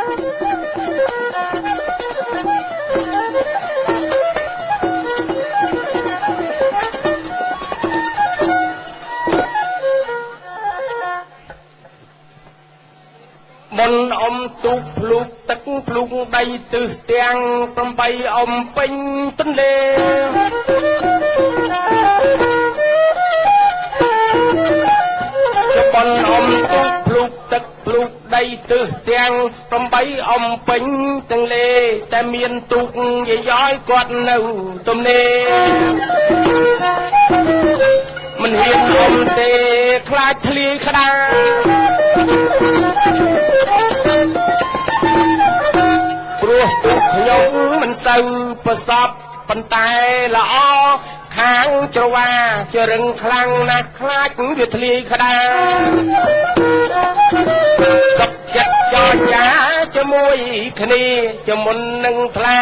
មុនអ៊ំទូកភ្លុកទឹកភ្លុកដីទិសទាំង8អ៊ំពេញទន្លេចបុនអ៊ំទូកភ្លុកទឹកភ្លុកដីទិសទាំង8អ៊ំពេញទន្លេតែមានទូកយាយៗគាត់នៅទំនេរមិនហ៊ានអ៊ំទេខ្លាចធ្លាយក្តារព្រោះទូកខ្ញុំមិនទៅប្រសពប៉ុន្តែល្អខាងច្រវាចរឹងខ្លាំងណាស់ខ្លាចវាធ្លាយក្តារសុខចិត្តចរចាជាមួយគ្នាជាមុននឹងថ្លា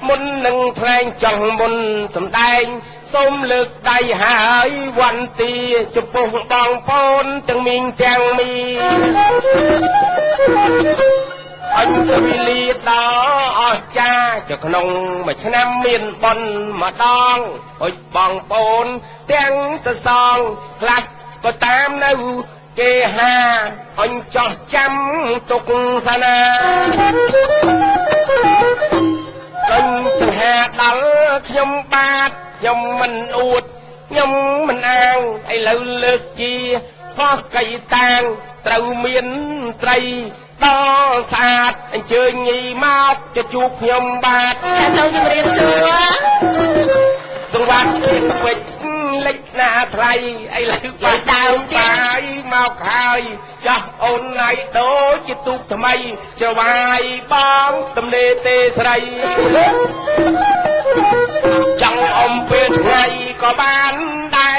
មុននឹងថ្លែងចង់មុនសម្ដែងសូមលើកដៃហើយវន្ទាចំពោះបងប្អូនទាំងមីងទាំងមីអញទៅវិលីដល់អស្ចារ្យចក្នុងមួយឆ្នាំមានប៉ុនម្ដងអុយបងប្អូនទាំងទៅសងខ្លះក៏តាមនៅគេហាអញចោះចាំទុកសាណាអញទៅហាដល់ខ្ញុំបាទខ្ញុំមិនអួតខ្ញុំមិនអាងឥឡូវលើកជាខុសកៃតាងត្រូវមានត្រីដល់ស្អាតអញ្ជើញញីមកจะជួបខ្ញុំបាទចាំទៅជំរាបសួរសង្វាត់ពេជ្រលិចណាថ្លៃឥឡូវបាទដើមបាយមកហើយចាស់អូនណៃដូចជាទូកថ្មីច្រវាយបងទំនេរទេស្រីចង់អំពេលថ្ងៃក៏បានដែរ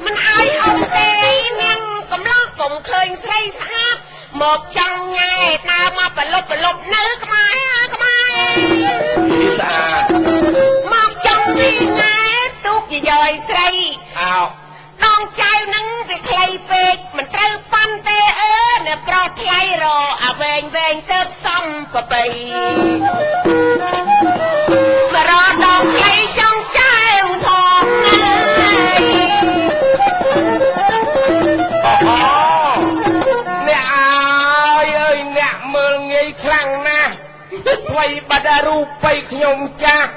មិនអើយអមទេនាងកំឡោះកុំឃើញស្រីស្អាតមកចង់ញ៉ែដើរមកប្រលប់នៅក្បែរស្អាតមកចង់ញ៉ែទូកយាយស្រីអោដងចៅនឹងវាខ្លីពេកមិនត្រូវប៉ាន់ទេអើអ្នកប្រុសថ្លៃរអាវែងទៅសំប្របីបរោដងខ្លីចង់ចៅផងអ្នកអើយអ្នកមើលងាយខ្លាំងណាស់អ្វីបាត់រូបបីខ្ញុំចាស់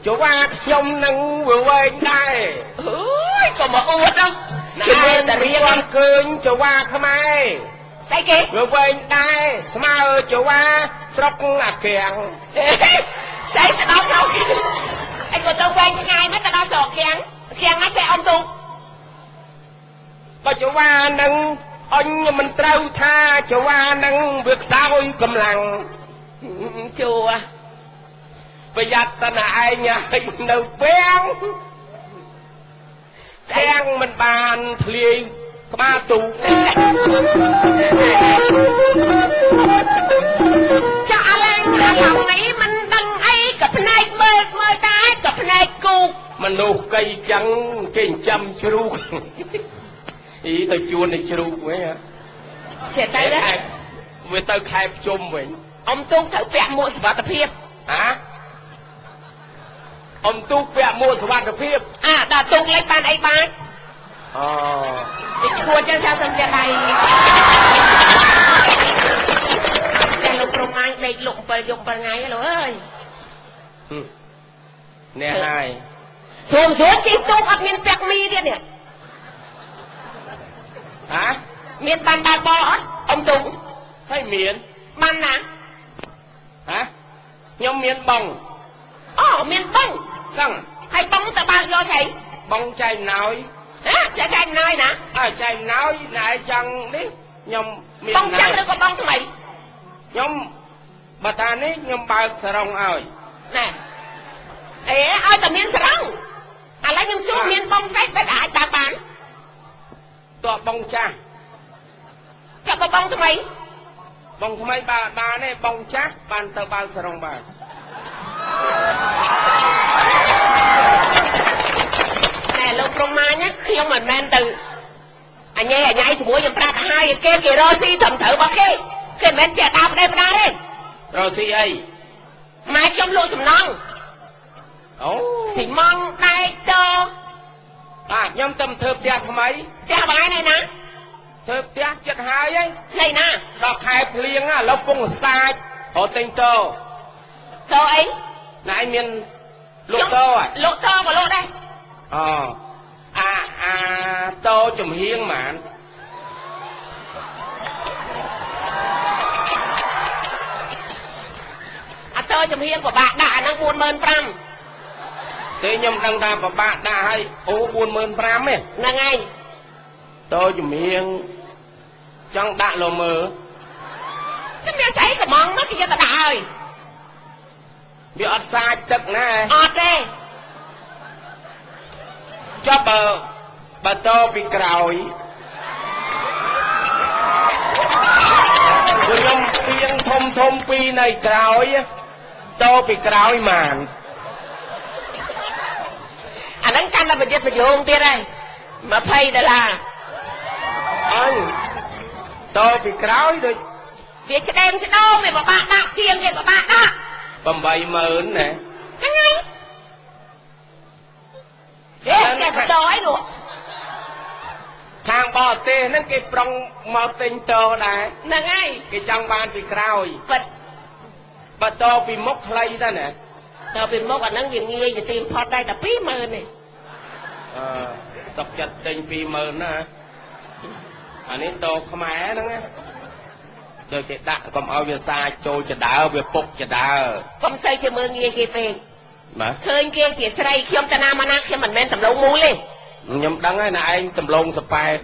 ចុះว่าខ្ញុំនឹងវាវែងដែរអើយក៏មកអួតណាគេតែរៀនឃើញចុះว่าខ្មែរស្អីគេវាវែងដែរស្មើចុះว่าស្រុកអាក្រាំងស្អីទៅដល់ស្រុកអីក៏ទៅវែងឆ្ងាយមកទៅដល់ស្រុកក្រាំងណាចេះអមទូកបើចុះว่าនឹងអញមិនត្រូវថាចុះว่าនឹងវាខ្សោយកម្លាំងជួប្រយ័ត្នតើឯងនៅពាំងទាំងមិនបានធ្លាយក្បាលទូកចាអលែងអាឡងនេះមិនដឹងអីក៏ភ្នែកមើលតែក៏ភ្នែកគូកមនុស្សកៃចឹងគេចាំជ្រូកអីទៅជួនទៅជ្រូកវិញចេះតែវាទៅខែភ្ជុំវិញអ៊ំទូកត្រូវពាក់មួកសុវត្ថិភាពអ៊ំទូកពាក់មួកសុវត្ថិភាពដល់ទូកលេចបានអីបាទគេឈួតចឹងចាំសំចិត្តដៃតែលោកព្រំអញដេកលុក7យប់7ថ្ងៃលោកអើយអ្នកហើយសួរជិះទូកអត់មានពាក់មីទៀតនេះមានបានដើរបអត់អ៊ំទូកហើយមានបានណាខ្ញុំមានបងមានបងហ្នឹងហើយបងទៅបើកយកស្អីបងចែកណោយចែកណោយណាចែកណោយណែចង់នេះខ្ញុំមានបងចាំឬក៏បងថ្មីខ្ញុំបើតានេះខ្ញុំបើកសរងឲ្យណែឲ្យតែមានសរងឥឡូវខ្ញុំសួរមានបងស្អីដែលអាចដើរបានតើបងចាស់ចាប់បងថ្មីបងថ្មីបានទេបងចាស់បានទៅបើកសរងបានតែលោកព្រំម៉ាញខ្ញុំមិនមែនទៅ anh nhảy chỉ muốn nhầm ra cả hai kia rô si thầm thử bao kia mến trẻ tao đây bên đây rô si ấy mai trong lộ sầm nong xỉ mong tay cho nhóm tâm thơm tiết mấy cha bài này nè thơm tiết chất hai ấy này nè đọc hai liêng á lộc cung sai họ tình tô ấy nãy miền lộ tô à lộ tô và lộ đây tô chùm hiên mạn tô chùm hiên của bạn đã năng buồn mơn pram thế nhưng đăng ta của bạn đã hay buồn mơn pram ấy là ngay tô chùm hiên trong đạ lồ mờ chắc mẹ sấy cả mong mất khi ta đã rồi bị ọt sai tức nè ọt đây cho bà tô bị cào nhưng tiếng thông pi này cào tô bị cào màn anh đang căn là mình chết mình dùng tiền đây mà phay đây là anh tô bị cào rồi việc sẽ đem sẽ đâu về mà bạn đã chiêng về mà bạn đã bầm bầy mờn nè chạy một đói nữa thang bò tê nó cái prong màu tinh tơ này là ngay cái trong ban bị cào vật bà tô bị mốc lây ra nè tao bị mốc và nắng nhìn nghe thì tìm phọt đây là phí mờ này tập chặt tình phí mờ nè anh ấy tô không ai đó nghe rồi cái đạn còn ao việc xa trôi chả đào việc phục chả đào không xây cho mưa nghe kia về mà khơi kia chỉ xây khi ông ta nam anh khi mình men tầm lông mũi lên nhưng đắng ấy là anh tầm lông sập bài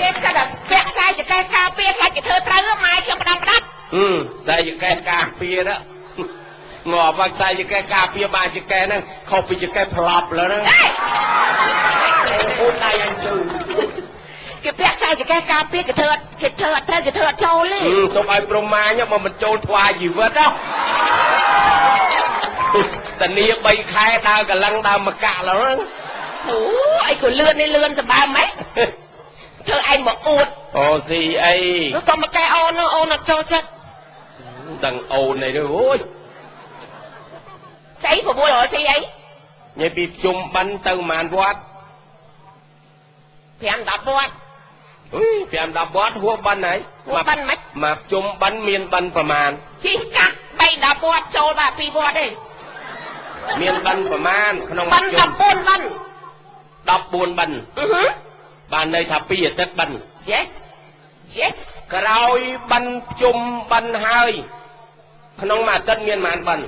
cái sao là bẹt sai chỉ cây cà phê sai chỉ thơ trái mai khi ông ta đắt sai chỉ cây cà phê đó ngỏ vào sai chỉ cây cà phê ba chỉ cây năng không bị chỉ cây flop rồi đó ôn lại anh chữ cái bẹt sai chỉ cây cà phê cái thơ trâu lên tôi ai proma nhưng mà mình trôi qua gì vết đó tình yêu bay khai tao cả lăng tao mà cạ là đó anh của lươn rồi ba mấy thơ anh mà ôn gì ấy nó còn một cái ôn là trâu chắc đằng ồn này rồi ôi sấy của vua rồi sấy ấy nhảy bị chung bắn từ màn vót thì anh đập vót thì anh đập vót hua bắn này hua bắn mấy mà chung bắn miên bắnประมาณ chỉ cắt bay đập vót trâu bà pi vót đi មានបិណ្ឌប្រមាណក្នុង បិណ្ឌ14 បិណ្ឌ 14 បិណ្ឌបានន័យថា2អាទិត្យបិណ្ឌ yes ក្រោយបិណ្ឌជុំបិណ្ឌហើយក្នុងមួយអាទិត្យមានប៉ុន្មានបិណ្ឌ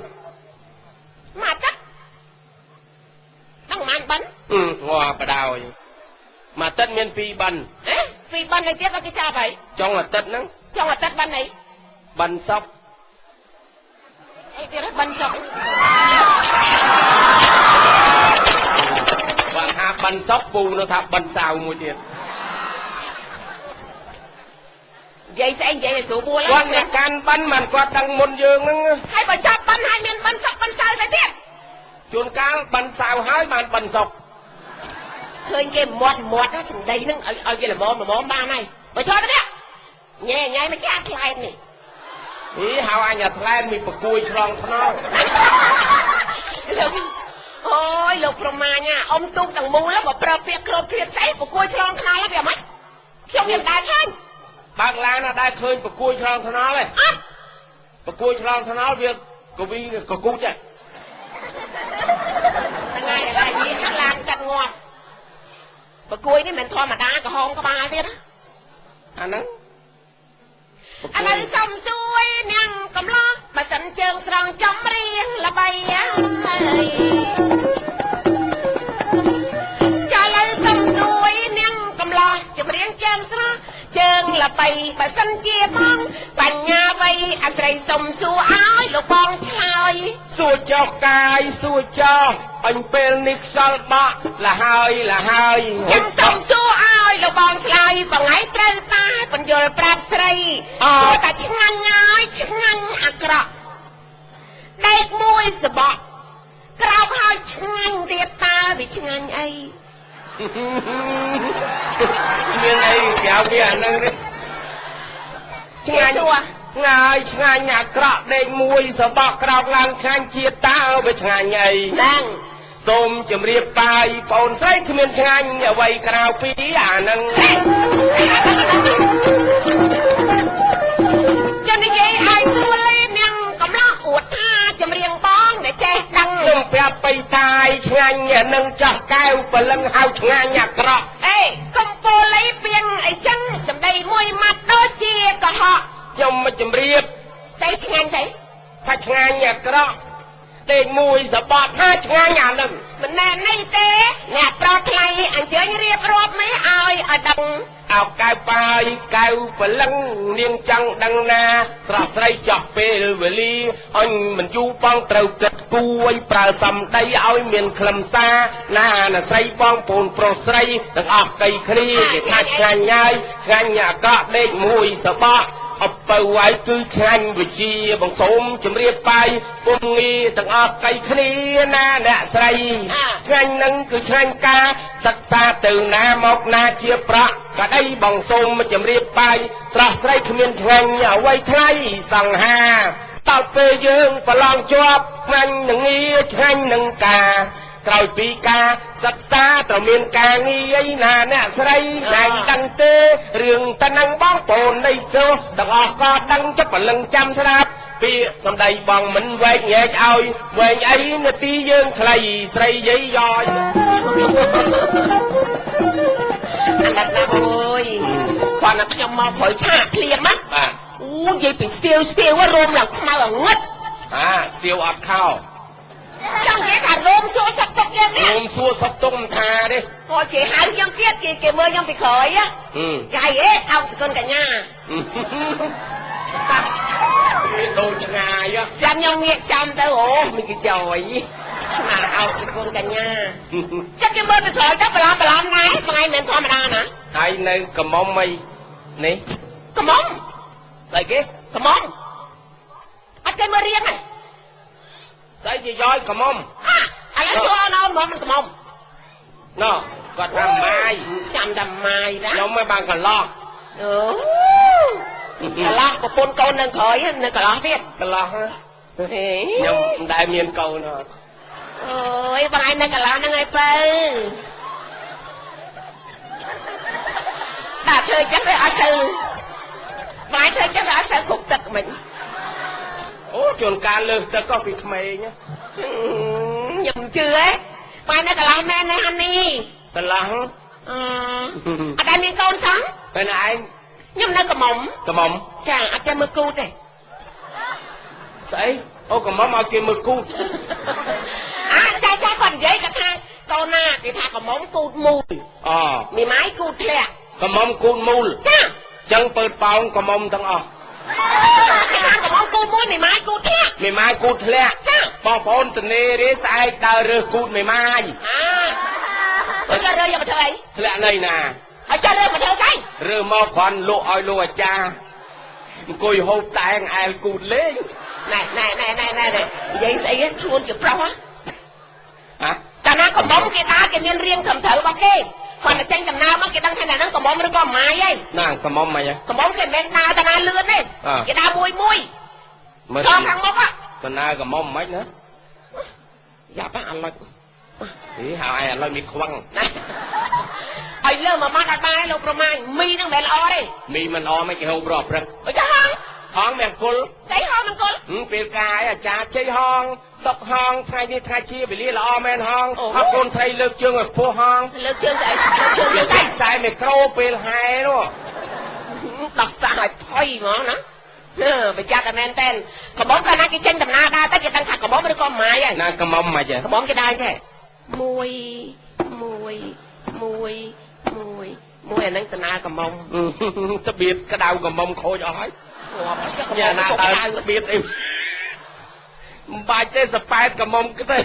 មួយអាទិត្យដល់ប៉ុន្មានបិណ្ឌងាប់បដោយមួយអាទិត្យមាន2បិណ្ឌ2បិណ្ឌនេះទៀតបើគេចាប់ហើយចុងអាទិត្យហ្នឹងចុងអាទិត្យបិណ្ឌអីបិណ្ឌសុខអីទៀតបិណ្ឌសុខបើថាបិណ្ឌសុខពូនៅថាបិណ្ឌសៅមួយទៀតនិយាយស្អីនិយាយឲ្យស្រួលបួលគាត់អ្នកកាន់បិណ្ឌមិនគាត់ដឹងមុនយើងហ្នឹងហើយបើចាប់បិណ្ឌហើយមានបិណ្ឌសុខបិណ្ឌសៅទៅទៀតជួនកាលបិណ្ឌសៅហើយបានបិណ្ឌសុខឃើញគេមាត់ណាសម្ដីហ្នឹងឲ្យគេល្មមបានហើយបើចោលទៅនេះញ៉ៃមកចាក់ខ្លែងនេះហៅអញអាថ្លែនមានប្រគួយឆ្លងថ្នល់លោកអូយលោកប្រមាញអ៊ំទុកទាំងមូលបើប្រើពាក្យគ្របជ្រៀតស្អីប្រគួយឆ្លងថ្នល់វាមិនខ្ញុំមិនដែរឃើញបើកឡានណាដែរឃើញប្រគួយឆ្លងថ្នល់ទេអត់ប្រគួយឆ្លងថ្នល់វាកវីកគូចទេថ្ងៃវាឆ្លាតកាត់ងាត់ប្រគួយនេះមិនធម្មតាក្រហមក្បាលទៀតអាហ្នឹងឥឡូវសុំសួយនាងកំឡោះបើសិនជើងស្រង់ចំរៀងល្បីហើយចាឥឡូវសុំសួយនាងកំឡោះចម្រៀងជើងស្រស់ជើងល្បីបើសិនជាបងបញ្ញាវ័យអស្រីសុំសួរឲ្យលោកបងឆ្លើយសួរចុះកាយសួរចុះអញពេលនេះខ្សល់បក់លហើយចាំសុំសួរឲ្យលោកបងឆ្លើយបងឯងត្រូវតាបញ្យល់ប្រាប់ស្រីតែឆ្ងាញ់ហើយឆ្ងាញ់អាក្រក់ដេកមួយសបកក្រោកហើយឆ្ងាញ់ទៀតតាវាឆ្ងាញ់អី មានអីក្រៅវាអាហ្នឹងនេះឆ្ងាញ់ឆ្ងាយឆ្ងាញ់អាក្រក់ដេកមួយសបកក្រោកឡើងខាញ់ជាតើវាឆ្ងាញ់អីហ្នឹងសូមជម្រាបបាយបងស្រីគ្មានឆ្ងាញ់អ្វីក្រៅពីអាហ្នឹងចានិយាយឲ្យស្រួលនាងកំឡោះអួតថាចម្រៀងបងដែលចេះដឹងខ្ញុំប្រាប់បៃតាយឆ្ងាញ់អានឹងចាស់កែវព្រលឹងហៅឆ្ងាញ់អាក្រក់អេកំពូលអីពៀងអីចឹងសម្ដីមួយម៉ាត់ដូចជាកុហកខ្ញុំមកជម្រាបស្អីឆ្ងាញ់ស្អីសាច់ឆ្ងាញ់អាក្រក់ដេកមួយសបត់ថាឆ្ងាញ់អានឹងមិនណែនេះទេអ្នកប្រថ្លៃអញ្ជើញរៀបរាប់មេឲ្យដឹងអោកែវបាយកែវព្រលឹងនាងចង់ដឹងណាស្រស់ស្រីចោះពេលវេលាអញមិនយូរបងត្រូវគិតគួយប្រើសំដីឲ្យមានខ្លឹមសារណាអ្នកស្រីបងប្អូនប្រុសស្រីទាំងអស់កៃគ្នាគេថាឆ្ងាញ់ហើយឆ្ងាញ់អាក្រក់ដេកមួយសបត់អពៅហើយគឺឆ្ងាញ់វិជាបងសូមជម្រាបបាយពុំងាទាំងអស់កៃគ្នាណាអ្នកស្រីឆ្ងាញ់នឹងគឺឆ្ងាញ់ការសិក្សាទៅណាមកណាជាប្រាក់ក្តីបងសូមជម្រាបបាយស្រស់ស្រីគ្មានឆ្ងាញ់អ្វីថ្លៃសង្ហាតើពេលយើងប្រឡងជាប់ឆ្ងាញ់នឹងងារឆ្ងាញ់នឹងការក្រោយពីការសិក្សាត្រូវមានការងារឯណាអ្នកស្រីតែដឹងទេរឿងតនឹងបងប្អូននៃទោសទាំងអស់ក៏ដឹងចិត្តព្រលឹងចាំស្ដាប់ពាក្យសម្ដីបងមិនវែកញែកឲ្យវែងអីនាទីយើងខ្លីស្រីយាយយ៉យអាណិតណាអូយគាត់ណាខ្ញុំមកព្រោះឆាកភ្លៀងណាបាទអូនិយាយពីស្ទាវរោមឡើងខ្មៅងឹតស្ទាវអត់ខោចង់និយាយថារោមសួរសឹកទុកយ៉ាងនេះរោមសួរសឹកទុកថាទេអូគេហៅយ៉ាងទៀតគេមើលយ៉ាងពីក្រោយគេហៅអេអោសគុណកញ្ញាដូចឆ្ងាយចាំខ្ញុំងាកចាំទៅអូមិនគេចយស្មាអោសគុណកញ្ញាចាំគេមើលពីក្រោយទៅបន្លំណាថ្ងៃមិនធម្មតាណាហើយនៅកំមុំអីនេះកំមុំស្អីគេកំមុំអត់ចេះមើលរៀងទេស្អីជាយ៉យកំមុំឥឡូវចូលណោមកមិនកំមុំណោគាត់ថាម៉ាយចាំតែម៉ាយណាខ្ញុំមិនបានកន្លោះអូកន្លោះប្រពន្ធកូននៅក្រោយនៅកន្លោះទៀតកន្លោះខ្ញុំមិនដែលមានកូនអត់អូយបងឯងនៅកន្លោះហ្នឹងឯងបើដាក់ធ្វើចឹងវាអត់ទៅបងឯងធ្វើចឹងវាអត់ទៅគ្រប់ទឹកមិនអូជួនកាលលើសទឹកក៏ពីក្មេងខ្ញុំជឿហ៎បងនៅកន្លោះមែនទេហានីកន្លោះអត់ដែលមានកូនសោះពេលឯងខ្ញុំនៅកំមុំចាអត់ចាំមើលគូទេស្អីអូកំមុំឲ្យគេមើលគូចាគាត់និយាយគាត់ថាកូនណាគេថាកំមុំគូតមូលមីម៉ាយគូតធ្លាក់កំមុំគូតមូលចាចឹងពើប៉ោងកំមុំទាំងអស់គេថាកំមុំគូតមូលមីម៉ាយគូតធ្លាក់មីម៉ាយគូតធ្លាក់ចាបងប្អូនទនេរេស្អែកដើររើសគូតមីម៉ាយបើចារើសយកមកធ្វើអីធ្លាក់នៃណាហើយចារើសមកធ្វើស្អីរើសមកគ្រាន់លក់ឲ្យលោកអាចារ្យអង្គុយហូបតែងអែលគូតលេងណែនិយាយស្អីខ្លួនជាប្រុសកាលណាកំមុំគេថាគេមានរៀងត្រឹមត្រូវរបស់គេគាត់តែចេញដំណើរមកគេដឹងថាហ្នឹងកំមុំឬក៏ម៉ាយហីណាកំមុំអីកំមុំគេមិនដើរតាណាលឿនទេគេដើរមួយសងខាងមុខបណ្ណាកំមុំមិនណាយ៉ាប់អាឡុចហីហៅឯអាឡុចមានខ្វឹងឲ្យលើមួយម៉ាត់អត់បានលោកប្រមាញមីហ្នឹងមិនល្អទេមីមិនល្អមិនគេហូបរកព្រឹកអូចាហងមង្គលស្អីហងមង្គលពេលកាយអាចារ្យជ័យហងសុកហងថ្ងៃនេះថ្ងៃជាវេលាល្អមែនហងអរគុណស្រីលើកជើងឲ្យពោះហងលើកជើងស្អីលើកជើងខ្សែមីក្រូពេលហែនោះដោះសាឲ្យផុយហ្មងណាប្រយ័ត្នតែមែនតែនកំមុំកាលណាគេចេញដំណើរដើរទៅគេដឹងថាកំមុំឬក៏ម៉ាយហើយណាកំមុំមិនហ៎កំមុំគេដើរចេះមួយអាហ្នឹងដំណើរកំមុំរបៀបក្តៅកំមុំខូចអស់ហើយយ៉ាងណាដើររបៀបអីមិនបាច់ទេសប៉ែតកំមុំទេឲ្យ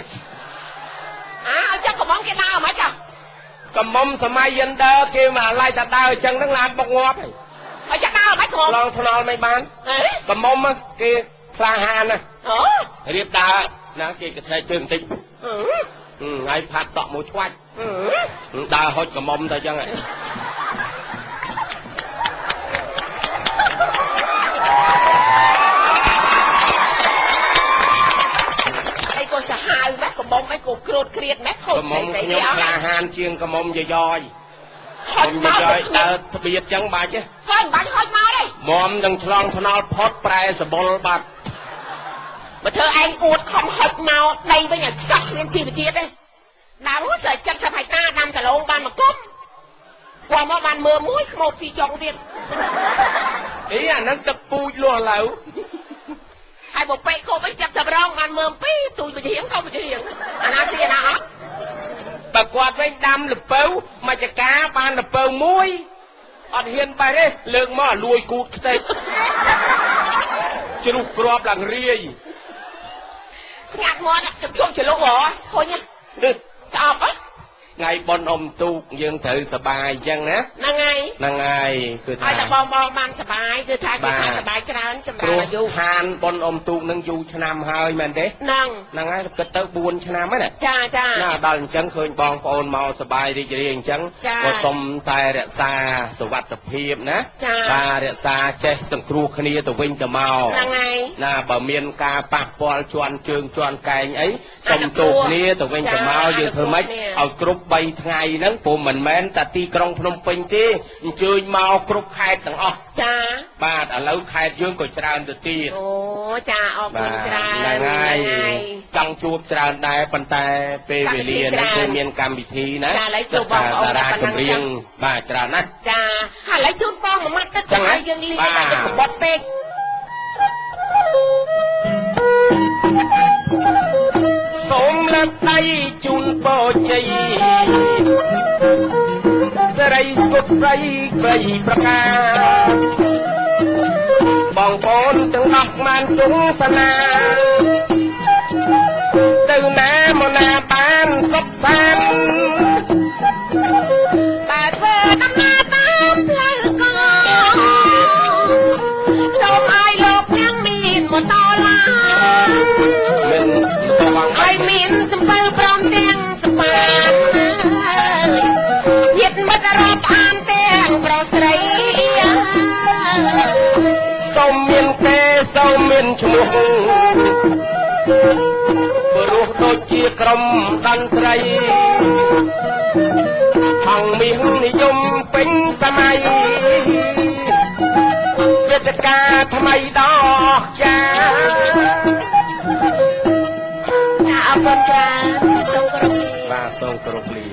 ចាក់កំមុំគេដើរមិនចាកំមុំសម័យយិនដើគេមកអាឡ័យថាដើអញ្ចឹងហ្នឹងឡានបុកងាប់ហើយចាក់ដើមិនកំមុំឡងថ្នល់មិនបានកំមុំគេក្លាហានណារៀបដើណាគេកថែជើងបន្តិចហើយផាត់សក់មួយឆ្វាច់ ដើរហុចកមុំទៅចឹងហ៎អីក៏សាហាវម៉េះកមុំអីក៏ក្រូតគ្រៀតម៉េះខូចស្អីស្អីនេះអត់ក្លាហានជាងកមុំយាយយហុចមកដើរស្បៀតចឹងបាច់ទេហើយបាញ់ហុចមកទេមុំនឹងឆ្លងថ្នល់ផុតប្រែសបុលបាត់បើធ្វើឯងអួតខំហុចមកដីវិញឲ្យខ្សោះគ្មានជីវជាតិទេដើរសើចិត្តទៅហៃតាដាំកឡូងបានមកគុំគាត់មកបានមើលមួយខ្មោចស៊ីចុងទៀតអីអាហ្នឹងទឹកពូជលាស់ឡៅហើយបើពេកគប់វិញចាប់សម្រងបានមើលពីទូចវិធាងក៏វិធាងអាណាស៊ីណាអត់បើគាត់វិញដាំលពៅមកចកាបានលពៅមួយអត់ហ៊ានបែរទេលើកមកលួយគូតខ្ទេចជ្រុះគ្រាប់ឡើងរាយស្ងាត់មាត់ជុំច្រឡុកហ៎ឃើញស្អប់ហ៎ថ្ងៃប៉ុនអ៊ំទូកយើងត្រូវសบายអញ្ចឹងណាហ្នឹងហើយគឺថាឲ្យតែបងបានសบายគឺថាគេថាសบายច្រើនចម្រើនអាយុខានប៉ុនអ៊ំទូកនឹងយូរឆ្នាំហើយមែនទេហ្នឹងហើយគិតទៅ4ឆ្នាំហើយណាចាណាដល់អញ្ចឹងឃើញបងប្អូនមកសบายរីករាយអញ្ចឹងក៏សូមតែរក្សាសុវត្ថិភាពណាបាទរក្សាចេះសង្គ្រោះគ្នាទៅវិញទៅមកហ្នឹងហើយណាបើមានការប៉ះពាល់ជន់ជើងជន់កែងអីសូមទោសគ្នាទៅវិញទៅមកយើងធ្វើម៉េចឲ្យគ្រប់3ថ្ងៃហ្នឹងព្រោះមិនមែនតែទីក្រុងភ្នំពេញទេអញ្ជើញមកគ្រប់ខេត្តទាំងអស់ចាបាទឥឡូវខេត្តយើងក៏ច្រើនទៅទៀតអូចាអរគុណច្រើនហ្នឹងហើយចង់ជួបច្រើនដែរប៉ុន្តែពេលវេលានេះគឺមានកម្មវិធីណាចាឥឡូវជួបបងប្អូនតារាចម្រៀងបាទច្រើនណាស់ចាឥឡូវជូនបងមួយម៉ាត់ទឹកទៅឲ្យយើងលីតែកបត់ពេកសូមលើកដៃជូនពរជ័យសេរីស្គុតប្រៃប្រៃប្រការបងប្អូនទាំងអស់បានជុំសានាទៅណាមកណាបានសុខសាន្តបើធ្វើដំណើរតាមផ្លូវកសូមឲ្យលោកអ្នកមានម៉ូតូឡាមានឲ្យមានសំពៅព្រមទាំងសម្បានញាតិមិត្តរាប់អានទាំងប្រុសស្រីសូមមានទេសូមមានឈ្មោះព្រោះដូចជាក្រុមតន្ត្រីហងមាននិយមពេញសម័យវេទិកាថ្មីដល់ចាអរគុណច្រើនសូមគោរពលាបាទសូមគោរពលា